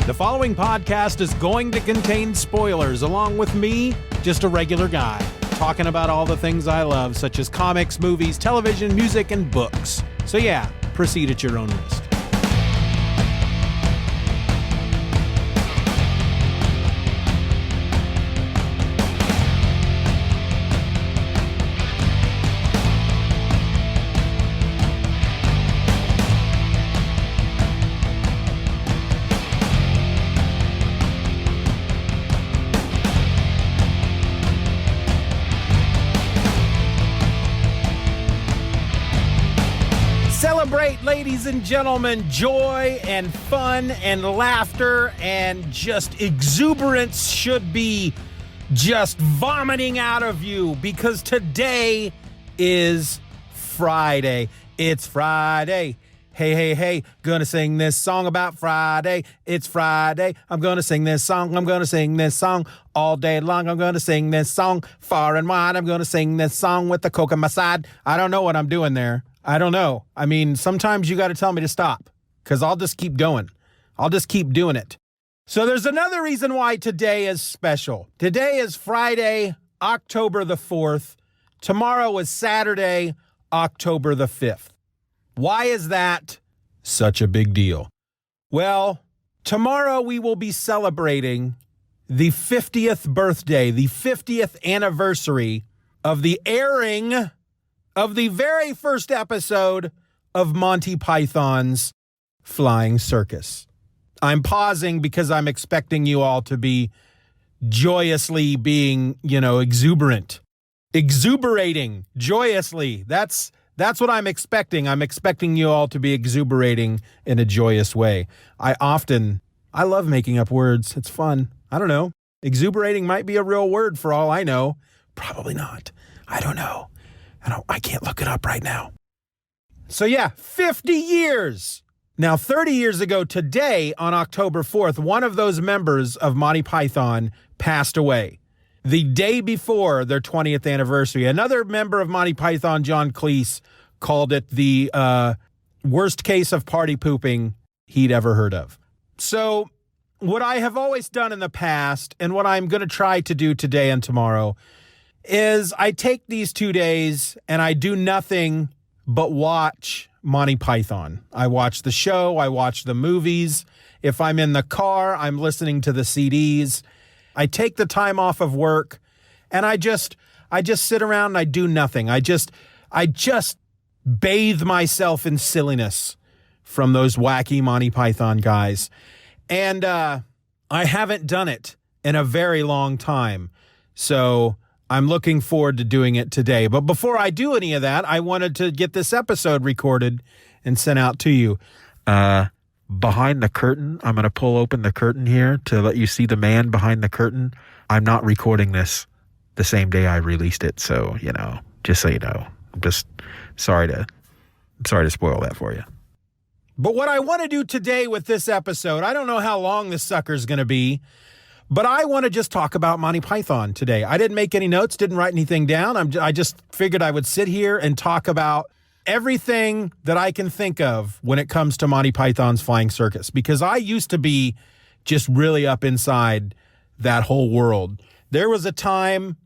The following podcast is going to contain spoilers, along with me, just a regular guy, talking about all the things I love, such as comics, movies, television, music, and books. So yeah, proceed at your own risk. Celebrate, ladies and gentlemen, joy and fun and laughter and just exuberance should be just vomiting out of you, because today is Friday. It's Friday. Hey, hey, hey, gonna sing this song about Friday. It's Friday. I'm gonna sing this song. I'm gonna sing this song all day long. I'm gonna sing this song far and wide. I'm gonna sing this song with the Coke on my side. I don't know what I'm doing there. I don't know. I mean, sometimes you got to tell me to stop, because I'll just keep going. I'll just keep doing it. So there's another reason why today is special. Today is Friday, October the 4th. Tomorrow is Saturday, October the 5th. Why is that such a big deal? Well, tomorrow we will be celebrating the 50th birthday, the 50th anniversary of the airing of the very first episode of Monty Python's Flying Circus. I'm pausing because I'm expecting you all to be joyously being, exuberating joyously. That's what I'm expecting. I'm expecting you all to be exuberating in a joyous way. I love making up words. It's fun. I don't know. Exuberating might be a real word for all I know. Probably not. I don't know. I can't look it up right now. So yeah, 50 years. Now, 30 years ago today, on October 4th, one of those members of Monty Python passed away. The day before their 20th anniversary, another member of Monty Python, John Cleese, called it the worst case of party pooping he'd ever heard of. So what I have always done in the past, and what I'm going to try to do today and tomorrow, is I take these 2 days and I do nothing but watch Monty Python. I watch the show. I watch the movies. If I'm in the car, I'm listening to the CDs. I take the time off of work and I just sit around and I do nothing. I just bathe myself in silliness from those wacky Monty Python guys. And I haven't done it in a very long time. So I'm looking forward to doing it today. But before I do any of that, I wanted to get this episode recorded and sent out to you. Behind the curtain, I'm going to pull open the curtain here to let you see the man behind the curtain. I'm not recording this the same day I released it. So, just so you know, I'm just sorry to spoil that for you. But what I want to do today with this episode, I don't know how long this sucker's going to be, but I want to just talk about Monty Python today. I didn't make any notes, didn't write anything down. I just figured I would sit here and talk about everything that I can think of when it comes to Monty Python's Flying Circus, because I used to be just really up inside that whole world. There was a time,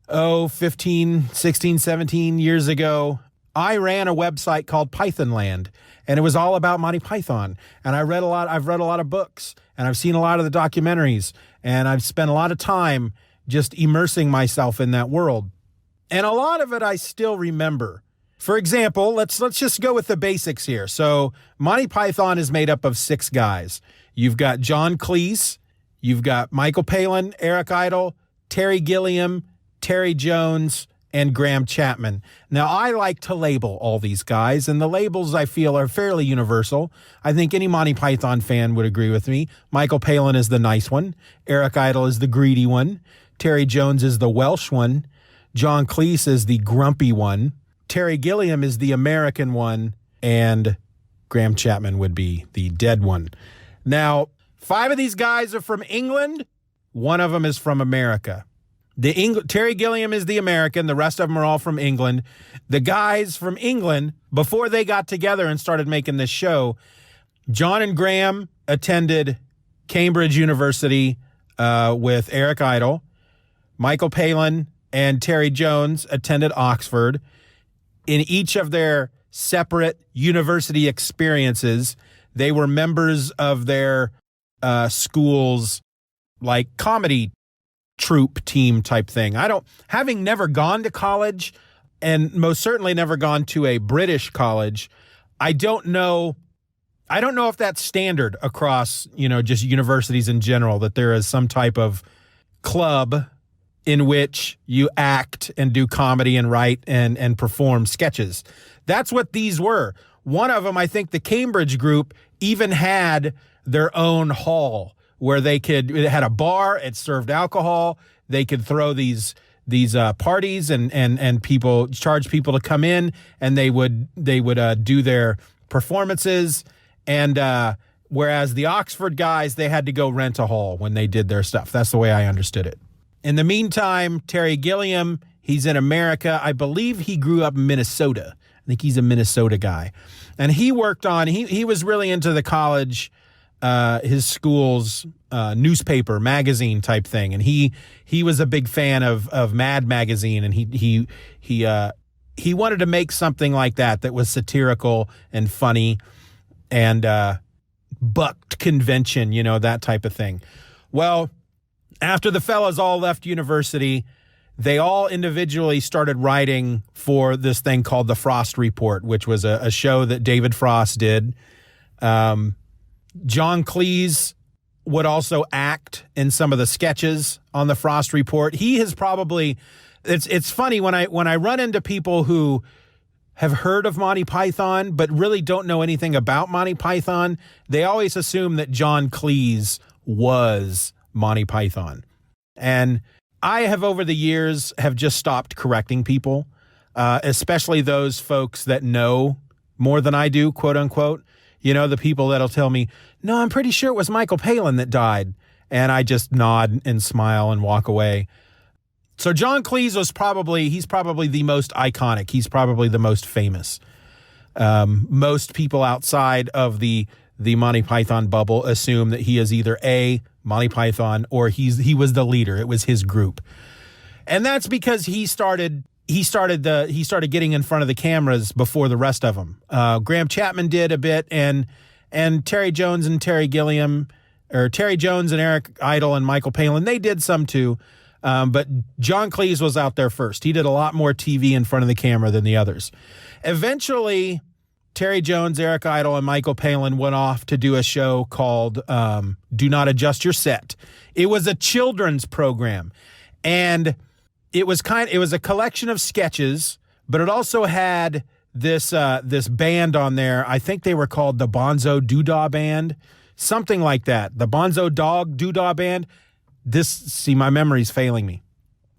15, 16, 17 years ago, I ran a website called Pythonland, and it was all about Monty Python. And I've read a lot of books, and I've seen a lot of the documentaries, and I've spent a lot of time just immersing myself in that world. And a lot of it I still remember. For example, let's just go with the basics here. So Monty Python is made up of 6 guys. You've got John Cleese, you've got Michael Palin, Eric Idle, Terry Gilliam, Terry Jones, and Graham Chapman. Now, I like to label all these guys, and the labels I feel are fairly universal. I think any Monty Python fan would agree with me. Michael Palin is the nice one. Eric Idle is the greedy one. Terry Jones is the Welsh one. John Cleese is the grumpy one. Terry Gilliam is the American one. And Graham Chapman would be the dead one. Now, 5 of these guys are from England. One of them is from America. Terry Gilliam is the American. The rest of them are all from England. The guys from England, before they got together and started making this show, John and Graham attended Cambridge University with Eric Idle. Michael Palin and Terry Jones attended Oxford. In each of their separate university experiences, they were members of their school's like comedy troupe team type thing. Having never gone to college and most certainly never gone to a British college, I don't know if that's standard across, just universities in general, that there is some type of club in which you act and do comedy and write and perform sketches. That's what these were. One of them, I think the Cambridge group even had their own hall where it had a bar, it served alcohol, they could throw these parties and people charge people to come in, and they would do their performances. And whereas the Oxford guys, they had to go rent a hall when they did their stuff. That's the way I understood it. In the meantime, Terry Gilliam, he's in America. I believe he grew up in Minnesota. I think he's a Minnesota guy. And he worked on, he was really into the college, his school's newspaper, magazine type thing. And he was a big fan of Mad Magazine. And he wanted to make something like that was satirical and funny and bucked convention, that type of thing. Well, after the fellas all left university, they all individually started writing for this thing called the Frost Report, which was a show that David Frost did. John Cleese would also act in some of the sketches on the Frost Report. He has probably, it's funny when I run into people who have heard of Monty Python but really don't know anything about Monty Python, they always assume that John Cleese was Monty Python. And I have over the years have just stopped correcting people, especially those folks that know more than I do, quote unquote. The people that'll tell me, no, I'm pretty sure it was Michael Palin that died. And I just nod and smile and walk away. So John Cleese he's probably the most iconic. He's probably the most famous. Most people outside of the Monty Python bubble assume that he is either A, Monty Python, or he was the leader. It was his group. And that's because he started getting in front of the cameras before the rest of them. Graham Chapman did a bit, and Terry Jones and Terry Gilliam, or Terry Jones and Eric Idle and Michael Palin, they did some too. But John Cleese was out there first. He did a lot more TV in front of the camera than the others. Eventually, Terry Jones, Eric Idle, and Michael Palin went off to do a show called Do Not Adjust Your Set. It was a children's program, and it was a collection of sketches, but it also had this band on there. I think they were called the Bonzo Doodah Band, something like that. The Bonzo Dog Doodah Band. My memory's failing me.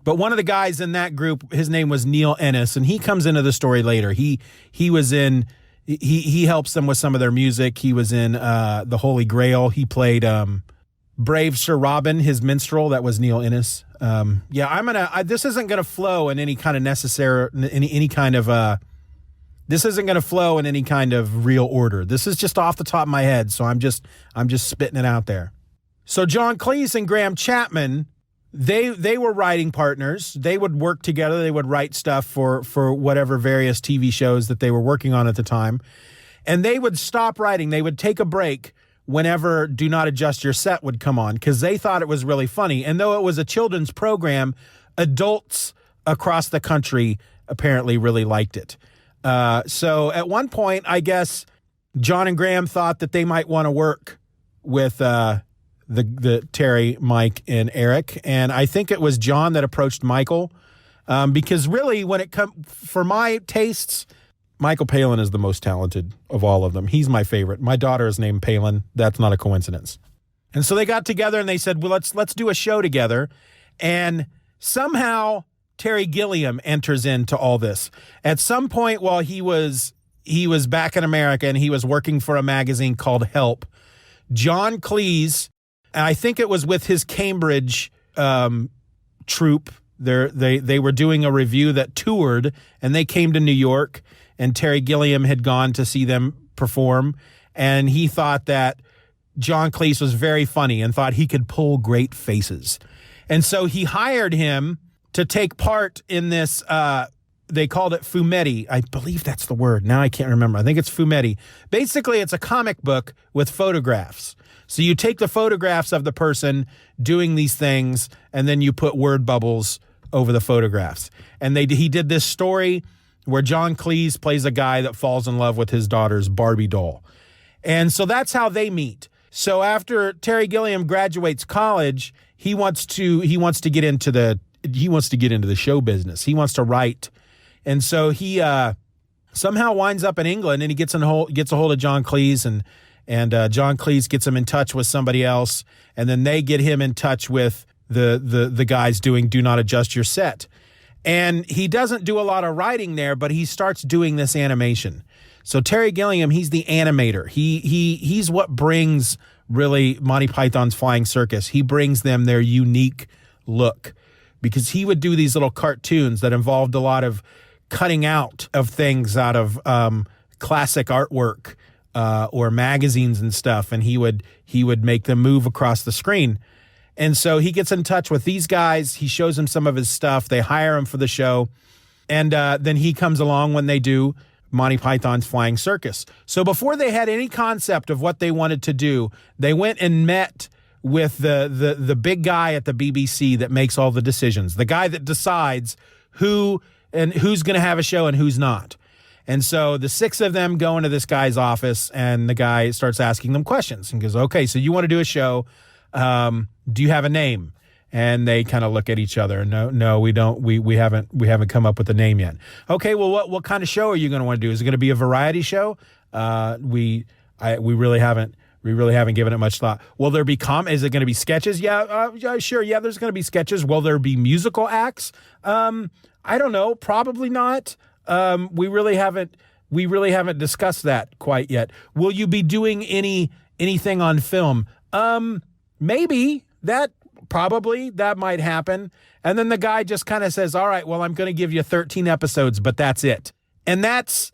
But one of the guys in that group, his name was Neil Ennis, and he comes into the story later. He helps them with some of their music. He was in The Holy Grail. He played Brave Sir Robin, his minstrel. That was Neil Ennis. This isn't gonna flow in any kind of this isn't gonna flow in any kind of real order. This is just off the top of my head, so I'm just spitting it out there. So John Cleese and Graham Chapman, they were writing partners. They would work together. They would write stuff for whatever various TV shows that they were working on at the time. And they would stop writing. They would take a break whenever Do Not Adjust Your Set would come on, because they thought it was really funny. And though it was a children's program, adults across the country apparently really liked it. So at one point, I guess John and Graham thought that they might want to work with the Terry, Mike, and Eric. And I think it was John that approached Michael, because really when it comes, for my tastes, Michael Palin is the most talented of all of them. He's my favorite. My daughter is named Palin. That's not a coincidence. And so they got together and they said, well, let's do a show together. And somehow Terry Gilliam enters into all this. At some point while he was back in America and he was working for a magazine called Help, John Cleese, I think it was with his Cambridge troupe, they were doing a review that toured, and they came to New York, and Terry Gilliam had gone to see them perform, and he thought that John Cleese was very funny and thought he could pull great faces. And so he hired him to take part in this, they called it fumetti. I believe that's the word. Now I can't remember. I think it's fumetti. Basically, it's a comic book with photographs. So you take the photographs of the person doing these things, and then you put word bubbles over the photographs. And he did this story where John Cleese plays a guy that falls in love with his daughter's Barbie doll. And so that's how they meet. So after Terry Gilliam graduates college, he wants to get into the show business. He wants to write. And so he somehow winds up in England, and he gets a hold of John Cleese, and John Cleese gets him in touch with somebody else, and then they get him in touch with the guys doing Do Not Adjust Your Set. And he doesn't do a lot of writing there, but he starts doing this animation. So Terry Gilliam, he's the animator. He's what brings really Monty Python's Flying Circus. He brings them their unique look, because he would do these little cartoons that involved a lot of cutting out of things out of classic artwork or magazines and stuff, and he would make them move across the screen. And so he gets in touch with these guys. He shows them some of his stuff. They hire him for the show, and then he comes along when they do Monty Python's Flying Circus. So before they had any concept of what they wanted to do, they went and met with the big guy at the BBC that makes all the decisions, the guy that decides who's going to have a show and who's not. And so the six of them go into this guy's office, and the guy starts asking them questions and goes, okay, so you want to do a show. Do you have a name? And they kind of look at each other. No, we don't. We haven't come up with a name yet. Okay, well, what kind of show are you going to want to do? Is it going to be a variety show? We really haven't given it much thought. Will there be is it going to be sketches? Yeah, sure. Yeah, there's going to be sketches. Will there be musical acts? I don't know. Probably not. We really haven't discussed that quite yet. Will you be doing anything on film? Maybe that might happen. And then the guy just kind of says, all right, well, I'm going to give you 13 episodes, but that's it. And that's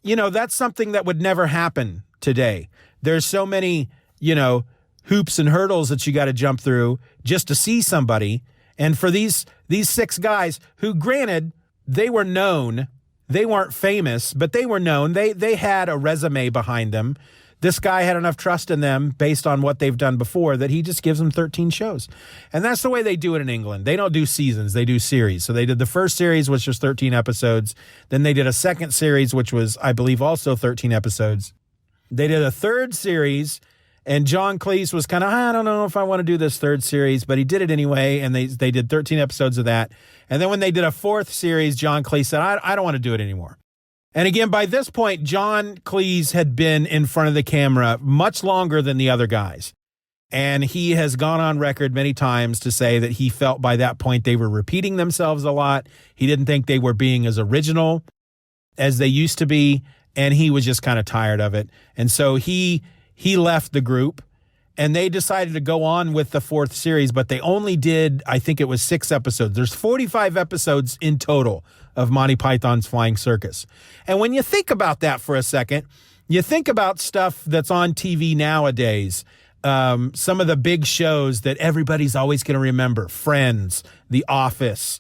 something that would never happen today. There's so many, hoops and hurdles that you got to jump through just to see somebody. And for these six guys who, granted, they were known, they weren't famous, but they were known. They had a resume behind them. This guy had enough trust in them based on what they've done before that he just gives them 13 shows. And that's the way they do it in England. They don't do seasons. They do series. So they did the first series, which was 13 episodes. Then they did a second series, which was, I believe, also 13 episodes. They did a third series, and John Cleese was kind of, I don't know if I want to do this third series, but he did it anyway, and they did 13 episodes of that. And then when they did a fourth series, John Cleese said, I don't want to do it anymore. And again, by this point, John Cleese had been in front of the camera much longer than the other guys. And he has gone on record many times to say that he felt by that point they were repeating themselves a lot. He didn't think they were being as original as they used to be, and he was just kind of tired of it. And so he left the group, and they decided to go on with the fourth series, but they only did, I think it was 6 episodes. There's 45 episodes in total of Monty Python's Flying Circus. And when you think about that for a second, you think about stuff that's on TV nowadays, some of the big shows that everybody's always going to remember, Friends, The Office,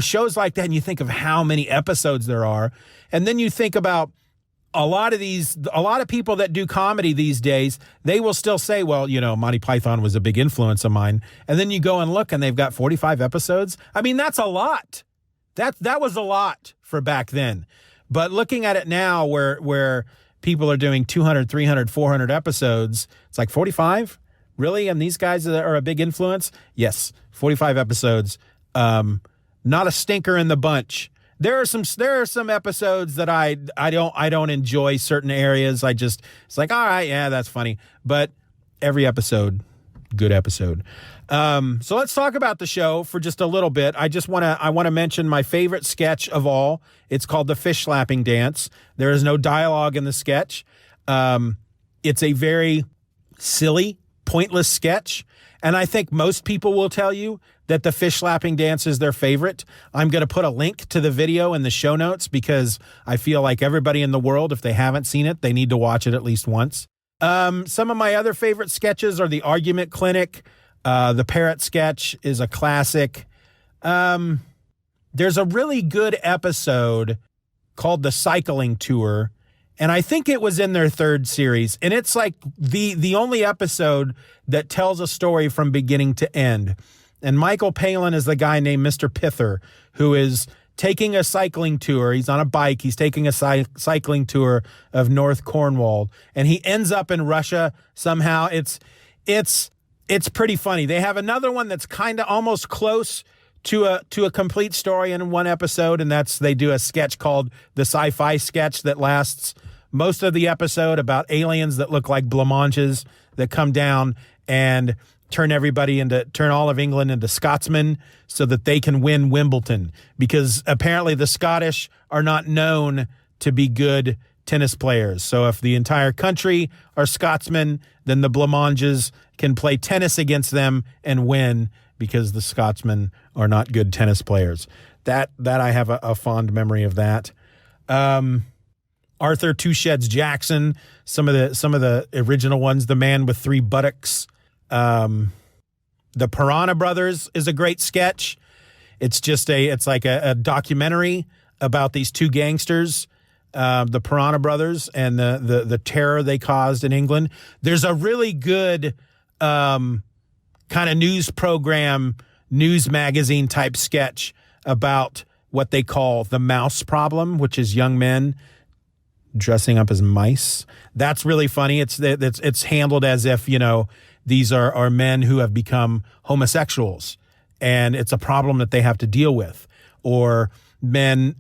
shows like that, and you think of how many episodes there are. And then you think about a lot of people that do comedy these days, they will still say, well, Monty Python was a big influence of mine. And then you go and look, and they've got 45 episodes. I mean, that's a lot. That was a lot for back then. But looking at it now where people are doing 200, 300, 400 episodes, it's like 45? Really? And these guys are a big influence? Yes, 45 episodes. Not a stinker in the bunch. There are some episodes that I don't enjoy certain areas. It's like, all right, yeah, that's funny. But every episode, good episode. So let's talk about the show for just a little bit. I want to mention my favorite sketch of all. It's called the fish slapping dance. There is no dialogue in the sketch. It's a very silly, pointless sketch. And I think most people will tell you that the fish slapping dance is their favorite. I'm going to put a link to the video in the show notes because I feel like everybody in the world, if they haven't seen it, they need to watch it at least once. Some of my other favorite sketches are the Argument Clinic. The Parrot sketch is a classic. There's a really good episode called The Cycling Tour, and I think it was in their third series, and it's like the only episode that tells a story from beginning to end. And Michael Palin is the guy named Mr. Pither, who is taking a cycling tour. He's on a bike. He's taking a cycling tour of North Cornwall, and he ends up in Russia somehow. It's pretty funny. They have another one that's kind of almost close to a complete story in one episode, and they do a sketch called the Sci-Fi Sketch that lasts most of the episode about aliens that look like blancmanges that come down and turn all of England into Scotsmen so that they can win Wimbledon, because apparently the Scottish are not known to be good tennis players. So if the entire country are Scotsmen, then the blancmanges can play tennis against them and win, because the Scotsmen are not good tennis players. That I have a fond memory of that. Arthur Two Sheds Jackson, some of the original ones, The Man with Three Buttocks. The Piranha Brothers is a great sketch. It's like a documentary about these two gangsters, the Piranha Brothers, and the terror they caused in England. There's a really good kind of news program, news magazine type sketch about what they call the mouse problem, which is young men dressing up as mice. That's really funny. It's handled as if, these are men who have become homosexuals, and it's a problem that they have to deal with. Or men,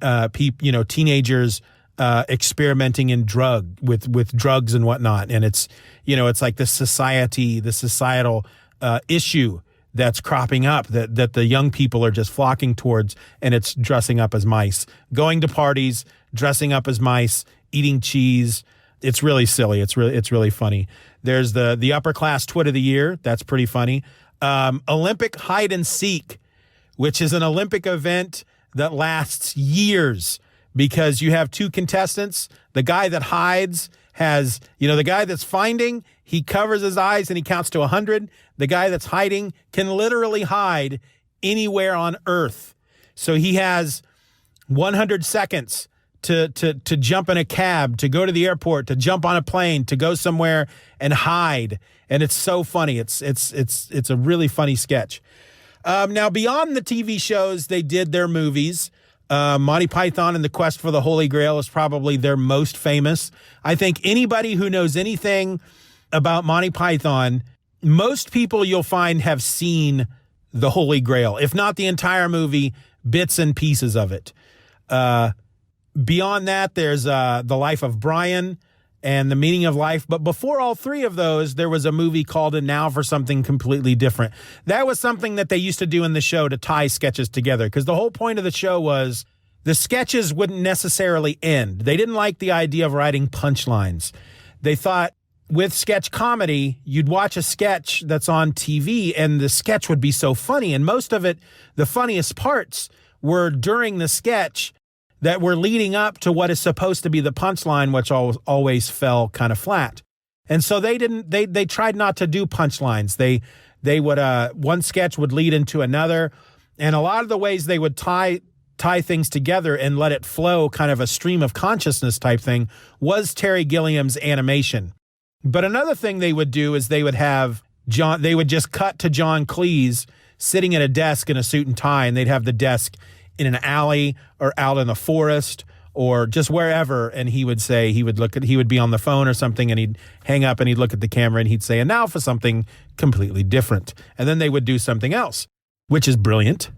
teenagers experimenting in with drugs and whatnot. And it's like the societal issue that's cropping up that the young people are just flocking towards, and it's dressing up as mice, going to parties, dressing up as mice, eating cheese. It's really silly. It's really funny. There's the upper class twit of the year. That's pretty funny. Olympic hide and seek, which is an Olympic event that lasts years, because you have two contestants. The guy that hides has, the guy that's finding, he covers his eyes and he counts to 100. The guy that's hiding can literally hide anywhere on Earth. So he has 100 seconds to jump in a cab, to go to the airport, to jump on a plane, to go somewhere and hide. And it's so funny. It's a really funny sketch. Now, beyond the TV shows, they did their movies. Monty Python and the Quest for the Holy Grail is probably their most famous. I think anybody who knows anything about Monty Python, most people you'll find have seen the Holy Grail, if not the entire movie, bits and pieces of it. Beyond that, there's The Life of Brian and The Meaning of Life. But before all three of those, there was a movie called And Now for Something Completely Different. That was something that they used to do in the show to tie sketches together, because the whole point of the show was the sketches wouldn't necessarily end. They didn't like the idea of writing punchlines. They thought with sketch comedy, you'd watch a sketch that's on TV and the sketch would be so funny. And most of it, the funniest parts were during the sketch that were leading up to what is supposed to be the punchline, which always fell kind of flat. And so they tried not to do punchlines. They would, one sketch would lead into another. And a lot of the ways they would tie things together and let it flow, kind of a stream of consciousness type thing, was Terry Gilliam's animation. But another thing they would do is they would just cut to John Cleese sitting at a desk in a suit and tie, and they'd have the desk in an alley or out in the forest or just wherever. And he would be on the phone or something, and he'd hang up and he'd look at the camera and he'd say, and now for something completely different. And then they would do something else, which is brilliant.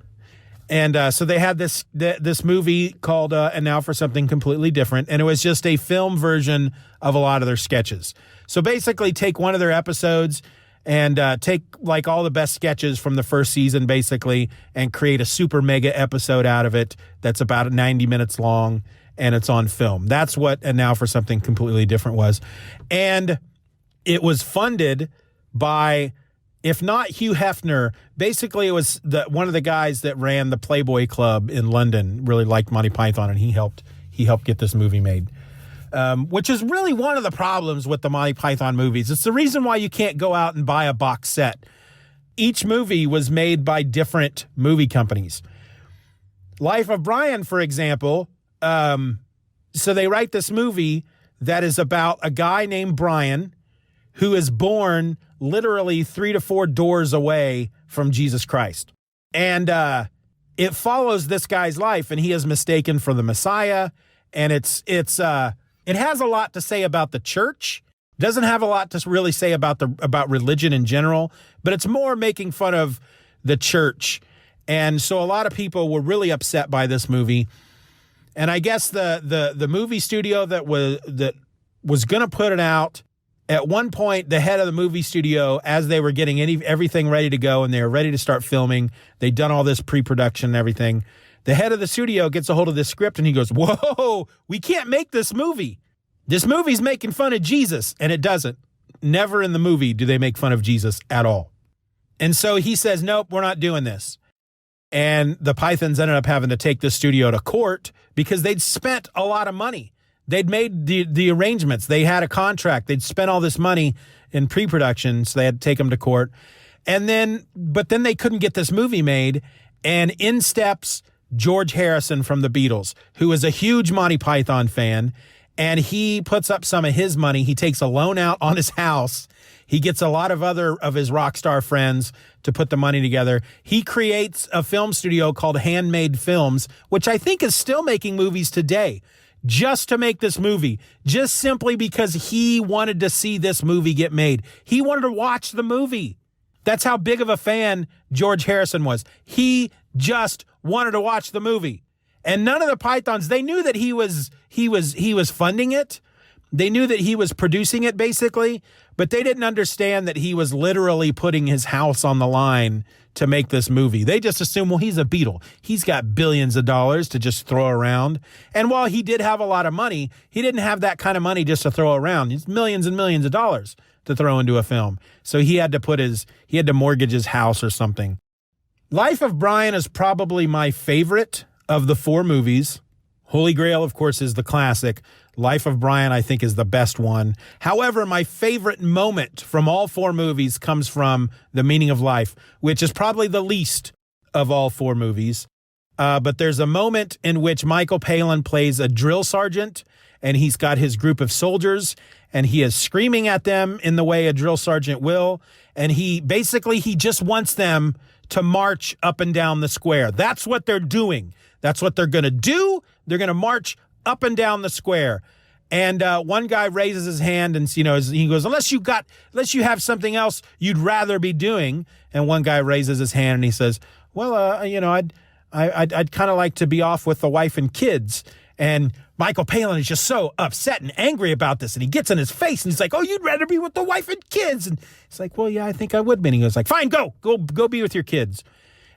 And so they had this movie called And Now for Something Completely Different. And it was just a film version of a lot of their sketches. So basically take one of their episodes and take like all the best sketches from the first season, basically, and create a super mega episode out of it that's about 90 minutes long, and it's on film. That's what And Now for Something Completely Different was. And it was funded by, if not Hugh Hefner, basically it was one of the guys that ran the Playboy Club in London really liked Monty Python, and he helped get this movie made. which is really one of the problems with the Monty Python movies. It's the reason why you can't go out and buy a box set. Each movie was made by different movie companies. Life of Brian, for example, so they write this movie that is about a guy named Brian who is born literally 3 to 4 doors away from Jesus Christ. And it follows this guy's life, and he is mistaken for the Messiah. And it has a lot to say about the church. Doesn't have a lot to really say about religion in general, but it's more making fun of the church. And so a lot of people were really upset by this movie. And I guess the movie studio that was going to put it out, at one point, the head of the movie studio, as they were getting everything ready to go and they were ready to start filming, they'd done all this pre-production and everything. The head of the studio gets a hold of this script and he goes, "Whoa, we can't make this movie. This movie's making fun of Jesus." And it doesn't. Never in the movie do they make fun of Jesus at all. And so he says, "Nope, we're not doing this." And the Pythons ended up having to take the studio to court because they'd spent a lot of money. They'd made the arrangements. They had a contract. They'd spent all this money in pre-production, so they had to take them to court. But then they couldn't get this movie made, and in steps George Harrison from the Beatles, who is a huge Monty Python fan, and he puts up some of his money. He takes a loan out on his house. He gets a lot of other of his rock star friends to put the money together. He creates a film studio called Handmade Films, which I think is still making movies today, just to make this movie, just simply because he wanted to see this movie get made. He wanted to watch the movie. That's how big of a fan George Harrison was. He just wanted to watch the movie. And none of the Pythons, they knew that he was funding it. They knew that he was producing it, basically, but they didn't understand that he was literally putting his house on the line to make this movie. They just assumed, well, he's a Beatle. He's got billions of dollars to just throw around. And while he did have a lot of money, he didn't have that kind of money just to throw around. It's millions and millions of dollars to throw into a film. So he had to mortgage his house or something. Life of Brian is probably my favorite of the 4 movies. Holy Grail, of course, is the classic. Life of Brian, I think, is the best one. However, my favorite moment from all 4 movies comes from The Meaning of Life, which is probably the least of all 4 movies. But there's a moment in which Michael Palin plays a drill sergeant, and he's got his group of soldiers, and he is screaming at them in the way a drill sergeant will. And he just wants them to march up and down the square. That's what they're doing. That's what they're going to do. They're going to march up and down the square. And one guy raises his hand and, he goes, unless you have something else you'd rather be doing. And one guy raises his hand and he says, well, I'd kind of like to be off with the wife and kids. And Michael Palin is just so upset and angry about this. And he gets in his face and he's like, oh, you'd rather be with the wife and kids. And he's like, well, yeah, I think I would be. And he goes like, fine, go be with your kids.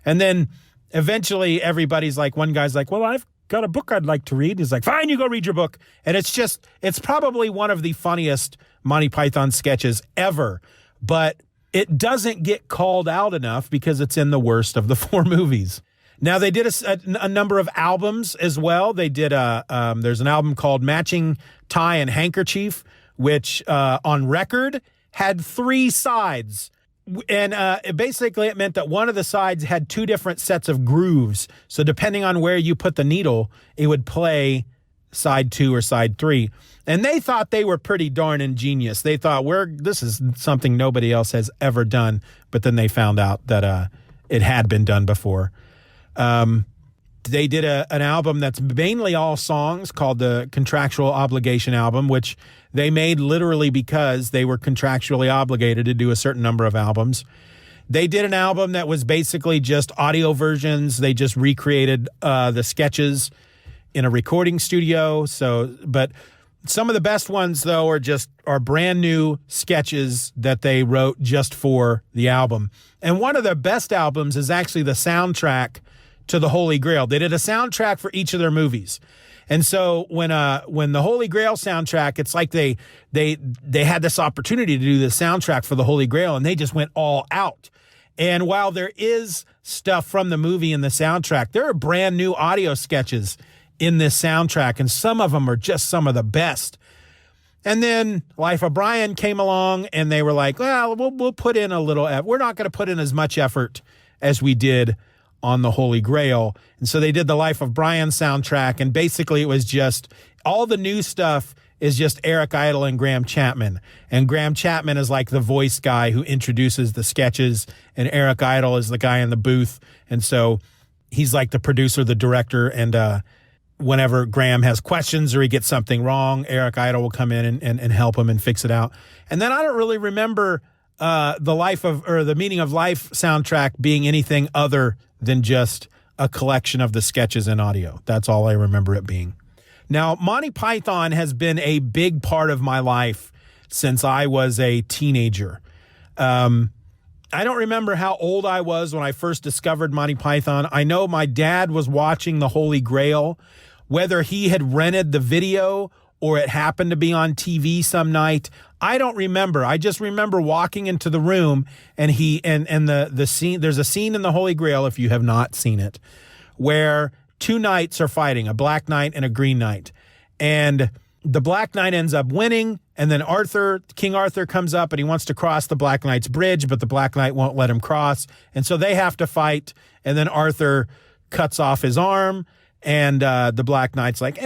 And then eventually everybody's like, one guy's like, well, I've got a book I'd like to read. He's like, fine, you go read your book. And it's probably one of the funniest Monty Python sketches ever, but it doesn't get called out enough because it's in the worst of the 4 movies. Now, they did a number of albums as well. They did there's an album called Matching Tie and Handkerchief, which on record had 3 sides. And basically it meant that one of the sides had 2 different sets of grooves. So depending on where you put the needle, it would play side 2 or side 3. And they thought they were pretty darn ingenious. They thought, this is something nobody else has ever done. But then they found out that it had been done before. They did an album that's mainly all songs called the Contractual Obligation album, which they made literally because they were contractually obligated to do a certain number of albums. They did an album that was basically just audio versions. They just recreated the sketches in a recording studio. But some of the best ones, though, are brand new sketches that they wrote just for the album. And one of their best albums is actually the soundtrack to the Holy Grail. They did a soundtrack for each of their movies. And so when the Holy Grail soundtrack, it's like they had this opportunity to do the soundtrack for the Holy Grail, and they just went all out. And while there is stuff from the movie in the soundtrack, there are brand new audio sketches in this soundtrack, and some of them are just some of the best. And then Life of Brian came along, and they were like, well, we'll put in a little, we're not going to put in as much effort as we did on the Holy Grail. And so they did the Life of Brian soundtrack, and basically it was just all the new stuff is just Eric Idle and Graham Chapman. And Graham Chapman is like the voice guy who introduces the sketches, and Eric Idle is the guy in the booth. And so he's like the producer, the director, and whenever Graham has questions or he gets something wrong, Eric Idle will come in and help him and fix it out. And then I don't really remember the Meaning of Life soundtrack being anything other than just a collection of the sketches and audio. That's all I remember it being. Now, Monty Python has been a big part of my life since I was a teenager. I don't remember how old I was when I first discovered Monty Python. I know my dad was watching the Holy Grail. Whether he had rented the video or it happened to be on TV some night, I don't remember. I just remember walking into the room, and the scene. There's a scene in the Holy Grail, if you have not seen it, where two knights are fighting, a black knight and a green knight. And the black knight ends up winning, and then King Arthur comes up and he wants to cross the black knight's bridge, but the black knight won't let him cross. And so they have to fight, and then Arthur cuts off his arm, and the black knight's like,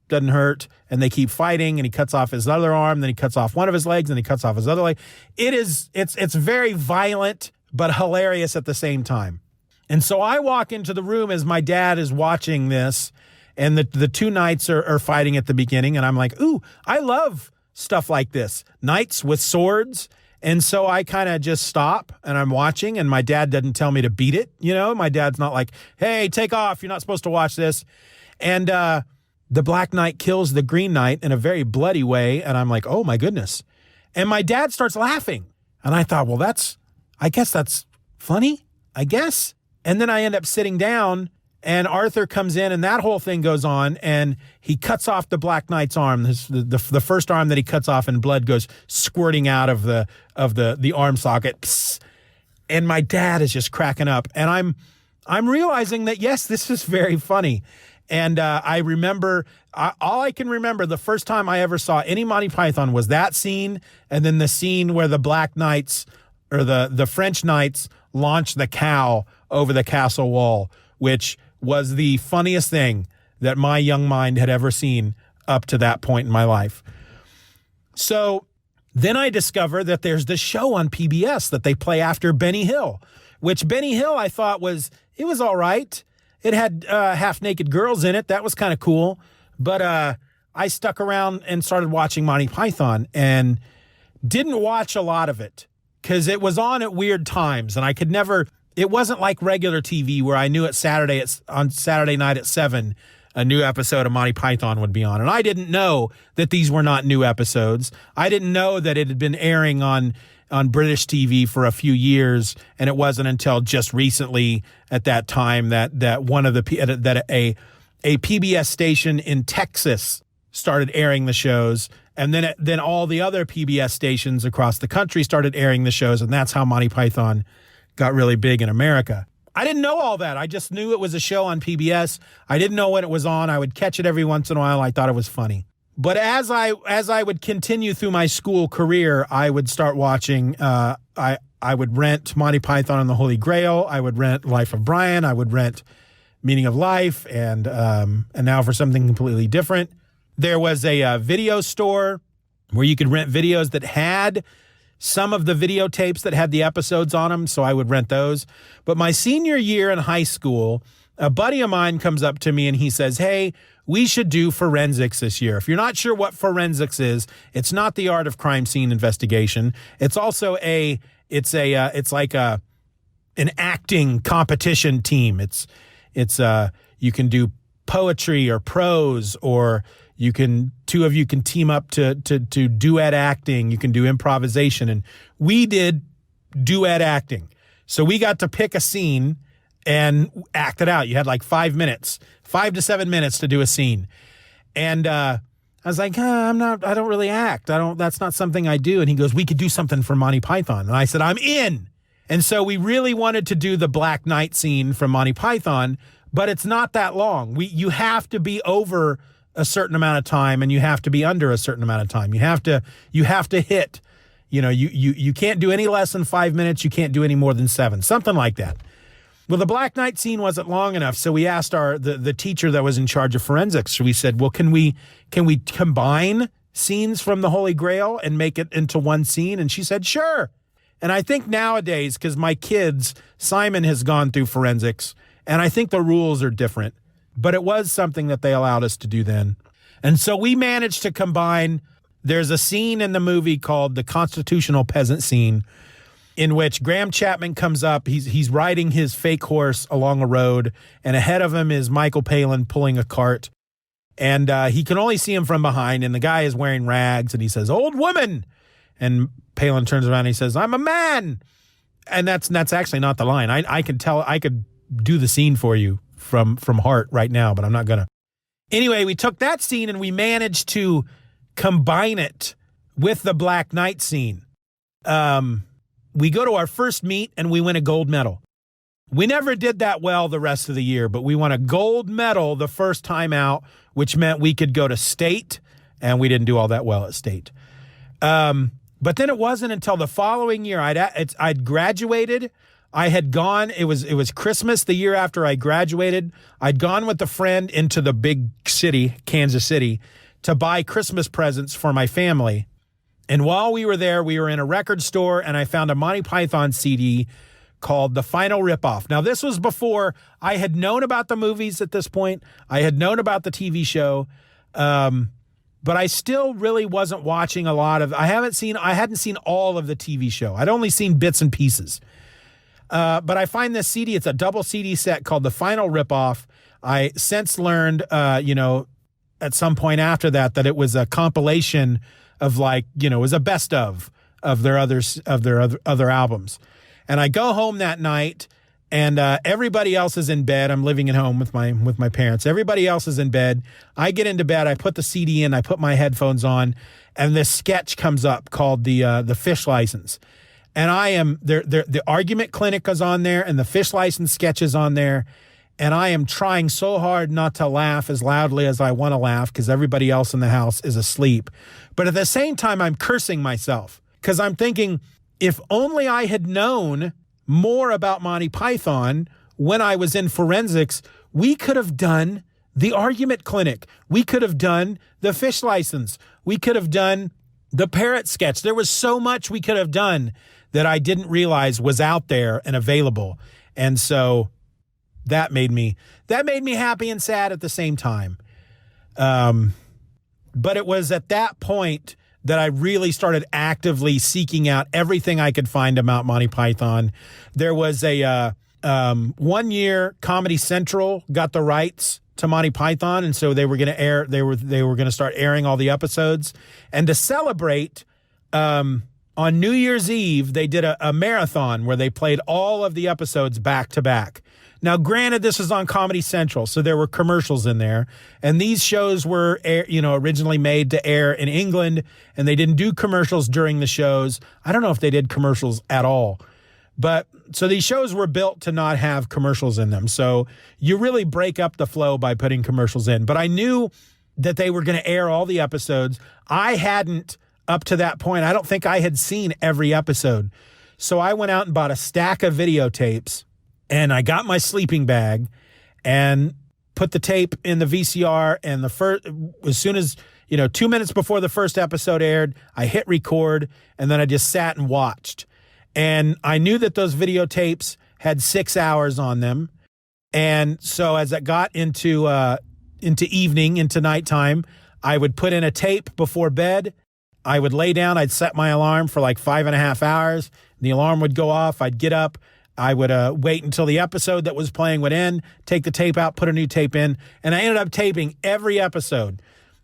doesn't hurt. And they keep fighting, and he cuts off his other arm, then he cuts off one of his legs, and he cuts off his other leg. It's very violent, but hilarious at the same time. And so I walk into the room as my dad is watching this, and the two knights are fighting at the beginning, and I'm like, ooh, I love stuff like this. Knights with swords. And so I kind of just stop, and I'm watching, and my dad doesn't tell me to beat it. You know, my dad's not like, hey, take off, you're not supposed to watch this. And the black knight kills the green knight in a very bloody way, and I'm like, oh my goodness. And my dad starts laughing. And I thought, well, I guess that's funny, I guess. And then I end up sitting down, and Arthur comes in, and that whole thing goes on, and he cuts off the black knight's arm, the first arm that he cuts off, and blood goes squirting out of the arm socket. Psst. And my dad is just cracking up, and I'm realizing that, yes, this is very funny. And I remember, all I can remember, the first time I ever saw any Monty Python was that scene, and then the scene where the black knights, or the French knights, launched the cow over the castle wall, which was the funniest thing that my young mind had ever seen up to that point in my life. So then I discover that there's this show on PBS that they play after Benny Hill, which Benny Hill I thought was all right. It had half-naked girls in it. That was kind of cool. But I stuck around and started watching Monty Python and didn't watch a lot of it because it was on at weird times, and I could never. It wasn't like regular TV where I knew on Saturday night at 7, a new episode of Monty Python would be on. And I didn't know that these were not new episodes. I didn't know that it had been airing on British TV for a few years, and it wasn't until just recently at that time that a PBS station in Texas started airing the shows, and then all the other PBS stations across the country started airing the shows, and that's how Monty Python got really big in America. I didn't know all that. I just knew it was a show on PBS. I didn't know when it was on. I would catch it every once in a while. I thought it was funny. But as I would continue through my school career, I would start watching. I would rent Monty Python and the Holy Grail. I would rent Life of Brian. I would rent Meaning of Life, and now for something completely different. There was a video store where you could rent videos that had some of the videotapes that had the episodes on them, so I would rent those. But my senior year in high school, a buddy of mine comes up to me and he says, hey, we should do forensics this year. If you're not sure what forensics is, it's not the art of crime scene investigation. It's also it's like an acting competition team. You can do poetry or prose, or two of you can team up to duet acting. You can do improvisation. And we did duet acting. So we got to pick a scene and act it out. You had like 5 to 7 minutes to do a scene. And I was like, I don't really act. That's not something I do. And he goes, we could do something for Monty Python. And I said, I'm in. And so we really wanted to do the Black Knight scene from Monty Python, but it's not that long. You have to be over a certain amount of time and you have to be under a certain amount of time. You have to hit, you can't do any less than 5 minutes. You can't do any more than 7, something like that. Well, the Black Knight scene wasn't long enough, so we asked the teacher that was in charge of forensics. We said, well, can we combine scenes from the Holy Grail and make it into one scene? And she said, sure. And I think nowadays, because my kids, Simon has gone through forensics, and I think the rules are different, but it was something that they allowed us to do then. And so we managed to combine. There's a scene in the movie called the Constitutional Peasant Scene, in which Graham Chapman comes up. He's riding his fake horse along a road, and ahead of him is Michael Palin pulling a cart. And he can only see him from behind, and the guy is wearing rags, and he says, "Old woman." And Palin turns around and he says, "I'm a man." And that's actually not the line. I could do the scene for you from heart right now, but I'm not going to. Anyway, we took that scene and we managed to combine it with the Black Knight scene. We go to our first meet and we win a gold medal. We never did that well the rest of the year, but we won a gold medal the first time out, which meant we could go to state, and we didn't do all that well at state. But then it wasn't until the following year I'd graduated. I had gone, it was Christmas the year after I graduated. I'd gone with a friend into the big city, Kansas City, to buy Christmas presents for my family. And while we were there, we were in a record store, and I found a Monty Python CD called The Final Ripoff. Now, this was before I had known about the movies at this point. I had known about the TV show, but I still really wasn't watching a lot of. I hadn't seen all of the TV show. I'd only seen bits and pieces. But I find this CD. It's a double CD set called The Final Ripoff. I since learned, at some point after that it was a compilation of it was a best of their other albums. And I go home that night, and everybody else is in bed. I'm living at home with my parents. Everybody else is in bed. I get into bed. I put the CD in. I put my headphones on, and this sketch comes up called the Fish License. And I am the Argument Clinic is on there, and the Fish License sketch is on there. And I am trying so hard not to laugh as loudly as I want to laugh because everybody else in the house is asleep. But at the same time, I'm cursing myself because I'm thinking, if only I had known more about Monty Python when I was in forensics, we could have done the Argument Clinic. We could have done the Fish License. We could have done the Parrot sketch. There was so much we could have done that I didn't realize was out there and available. And so that made me happy and sad at the same time. But it was at that point that I really started actively seeking out everything I could find about Monty Python. There was a 1 year Comedy Central got the rights to Monty Python, and so they were going to air. They were going to start airing all the episodes, and to celebrate, on New Year's Eve they did a marathon where they played all of the episodes back to back. Now, granted, this was on Comedy Central, so there were commercials in there, and these shows were, originally made to air in England, and they didn't do commercials during the shows. I don't know if they did commercials at all, but so these shows were built to not have commercials in them. So you really break up the flow by putting commercials in. But I knew that they were going to air all the episodes. I hadn't, up to that point, I don't think I had seen every episode. So I went out and bought a stack of videotapes. And I got my sleeping bag and put the tape in the VCR. And as soon as, 2 minutes before the first episode aired, I hit record, and then I just sat and watched. And I knew that those videotapes had 6 hours on them. And so as it got into nighttime, I would put in a tape before bed. I would lay down. I'd set my alarm for like 5.5 hours. The alarm would go off. I'd get up. I would wait until the episode that was playing would end, take the tape out, put a new tape in, and I ended up taping every episode.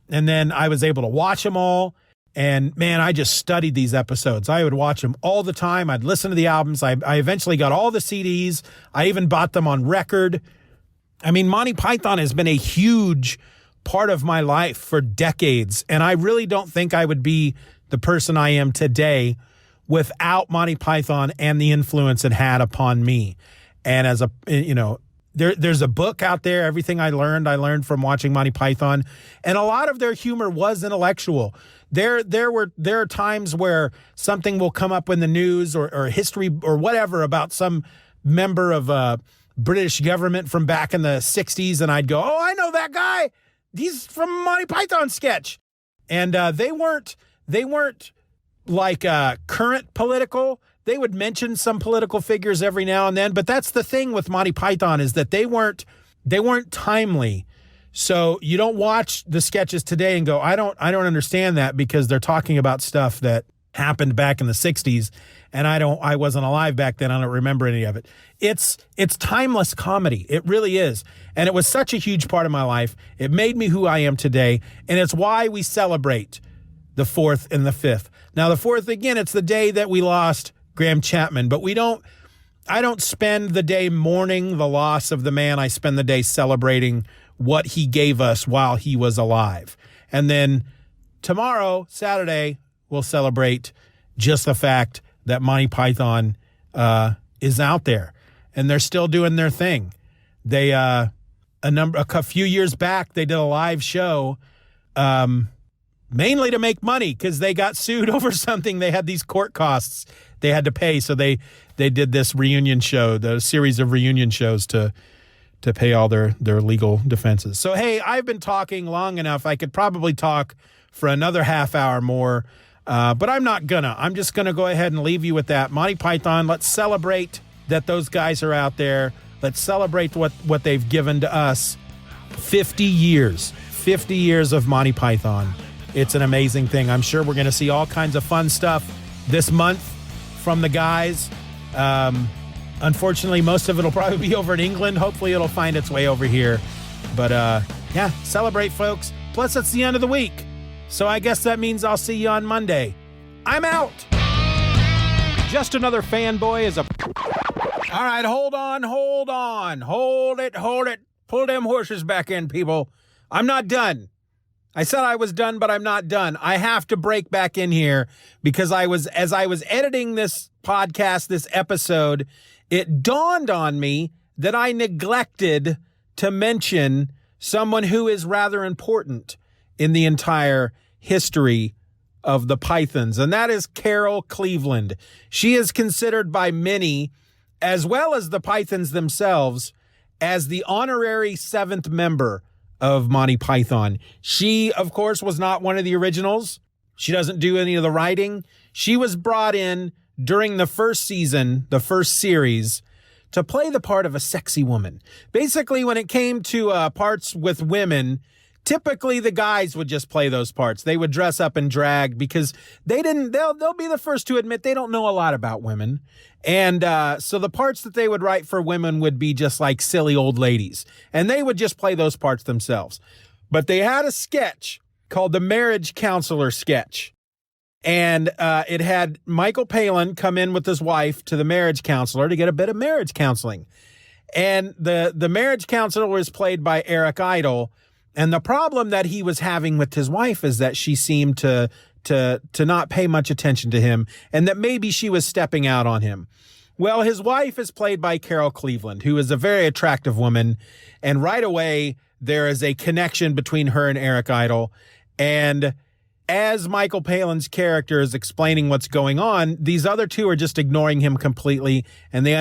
And then I was able to watch them all, and man, I just studied these episodes. I would watch them all the time. I'd listen to the albums. I eventually got all the CDs. I even bought them on record. I mean, Monty Python has been a huge part of my life for decades, and I really don't think I would be the person I am today without Monty Python and the influence it had upon me. And as There's a book out there. Everything I learned from watching Monty Python, and a lot of their humor was intellectual. There are times where something will come up in the news or history or whatever about some member of British government from back in the 60s, and I'd go, oh, I know that guy. He's from a Monty Python sketch. And they weren't like current political. They would mention some political figures every now and then, but that's the thing with Monty Python is that they weren't timely. So you don't watch the sketches today and go, I don't understand that, because they're talking about stuff that happened back in the 60s, and I wasn't alive back then. I don't remember any of it. It's timeless comedy. It really is. And it was such a huge part of my life. It made me who I am today, and it's why we celebrate the 4th and the 5th. Now, the 4th, again, it's the day that we lost Graham Chapman, but I don't spend the day mourning the loss of the man. I spend the day celebrating what he gave us while he was alive. And then tomorrow, Saturday, we'll celebrate just the fact that Monty Python is out there and they're still doing their thing. They a few years back, they did a live show mainly to make money because they got sued over something. They had these court costs they had to pay, so they did this reunion show, the series of reunion shows to pay all their legal defenses. So, hey, I've been talking long enough. I could probably talk for another half hour more, but I'm not gonna. I'm just gonna go ahead and leave you with that. Monty Python, let's celebrate that those guys are out there. Let's celebrate what they've given to us. 50 years of Monty Python. It's an amazing thing. I'm sure we're going to see all kinds of fun stuff this month from the guys. Unfortunately, most of it will probably be over in England. Hopefully, it'll find its way over here. But yeah, celebrate, folks. Plus, it's the end of the week. So I guess that means I'll see you on Monday. I'm out. Just Another Fanboy is a... All right, hold on. Hold it. Pull them horses back in, people. I'm not done. I said I was done, but I'm not done. I have to break back in here because as I was editing this podcast, this episode, it dawned on me that I neglected to mention someone who is rather important in the entire history of the Pythons, and that is Carol Cleveland. She is considered by many, as well as the Pythons themselves, as the honorary 7th member of Monty Python. She, of course, was not one of the originals. She doesn't do any of the writing. She was brought in during the first season, the first series, to play the part of a sexy woman. Basically, when it came to parts with women, typically the guys would just play those parts. They would dress up and drag because they'll be the first to admit they don't know a lot about women. And so the parts that they would write for women would be just like silly old ladies. And they would just play those parts themselves. But they had a sketch called the Marriage Counselor sketch. And it had Michael Palin come in with his wife to the marriage counselor to get a bit of marriage counseling. And the marriage counselor was played by Eric Idle. And the problem that he was having with his wife is that she seemed to not pay much attention to him, and that maybe she was stepping out on him. Well, his wife is played by Carol Cleveland, who is a very attractive woman. And right away, there is a connection between her and Eric Idle. And as Michael Palin's character is explaining what's going on, these other two are just ignoring him completely. And they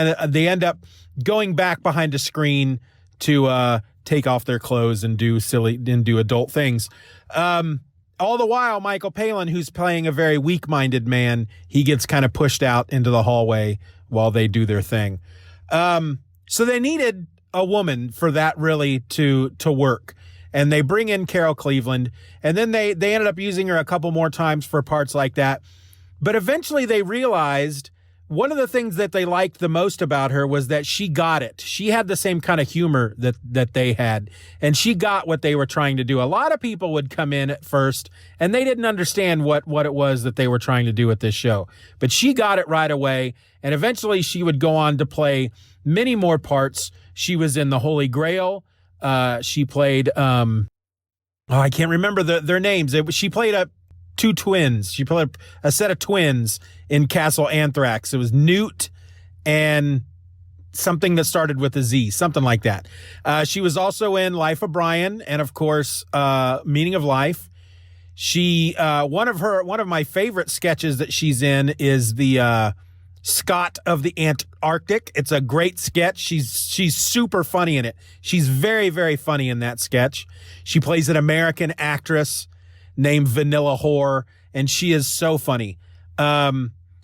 end up going back behind a screen to take off their clothes and do adult things. All the while, Michael Palin, who's playing a very weak-minded man, he gets kind of pushed out into the hallway while they do their thing. So they needed a woman for that really to work. And they bring in Carol Cleveland, and then they ended up using her a couple more times for parts like that. But eventually they realized one of the things that they liked the most about her was that she got it. She had the same kind of humor that they had, and she got what they were trying to do. A lot of people would come in at first, and they didn't understand what it was that they were trying to do with this show. But she got it right away, and eventually she would go on to play many more parts. She was in The Holy Grail. She played, I can't remember their names. She played two twins. She played a set of twins in Castle Anthrax. It was Newt and something that started with a Z, something like that. She was also in Life of Brian and, of course, Meaning of Life. She one of my favorite sketches that she's in is the Scott of the Antarctic. It's a great sketch. She's super funny in it. She's very, very funny in that sketch. She plays an American actress named Vanilla Whore, and she is so funny.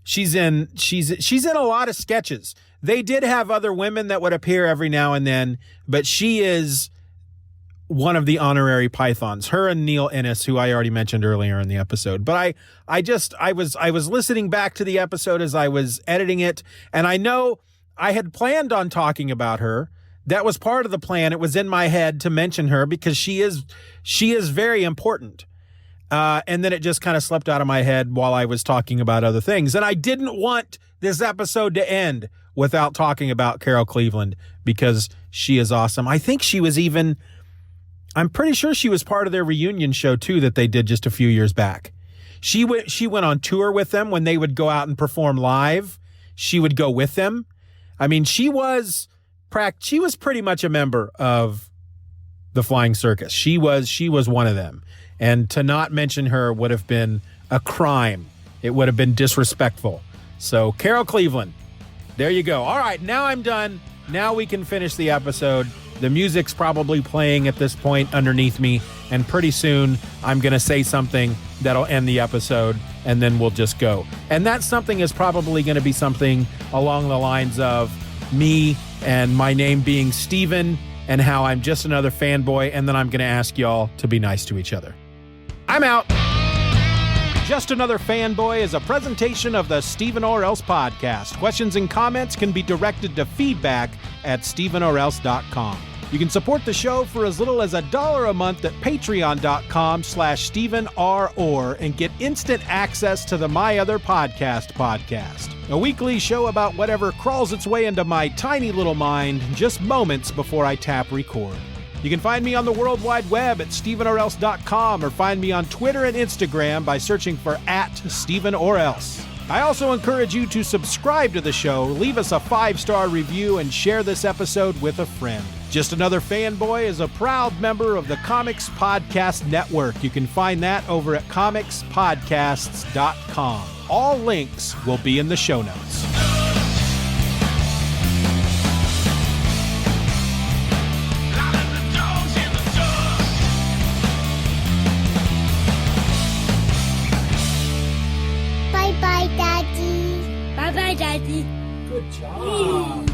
She's in a lot of sketches. They did have other women that would appear every now and then, but she is one of the honorary Pythons, her and Neil Innes, who I already mentioned earlier in the episode. But I was listening back to the episode as I was editing it, and I know I had planned on talking about her. That was part of the plan. It was in my head to mention her because she is very important. And then it just kind of slipped out of my head while I was talking about other things. And I didn't want this episode to end without talking about Carol Cleveland because she is awesome. I think she was I'm pretty sure she was part of their reunion show too that they did just a few years back. She went on tour with them when they would go out and perform live. She would go with them. I mean, she was pretty much a member of the Flying Circus. She was one of them. And to not mention her would have been a crime. It would have been disrespectful. So Carol Cleveland, there you go. All right, now I'm done. Now we can finish the episode. The music's probably playing at this point underneath me, and pretty soon I'm going to say something that'll end the episode, and then we'll just go. And that something is probably going to be something along the lines of me and my name being Steven and how I'm just another fanboy, and then I'm going to ask y'all to be nice to each other. I'm out. Just Another Fanboy is a presentation of the Steven or Else podcast. Questions and comments can be directed to feedback@stevenorelse.com. You can support the show for as little as $1 a month at patreon.com/StevenRor and get instant access to the My Other podcast, a weekly show about whatever crawls its way into my tiny little mind just moments before I tap record. You can find me on the World Wide Web at stevenorelse.com or find me on Twitter and Instagram by searching for @StevenOrElse. I also encourage you to subscribe to the show, leave us a 5-star review, and share this episode with a friend. Just Another Fanboy is a proud member of the Comics Podcast Network. You can find that over at comicspodcasts.com. All links will be in the show notes. Bye-bye, Daddy. Bye-bye, Daddy. Good job.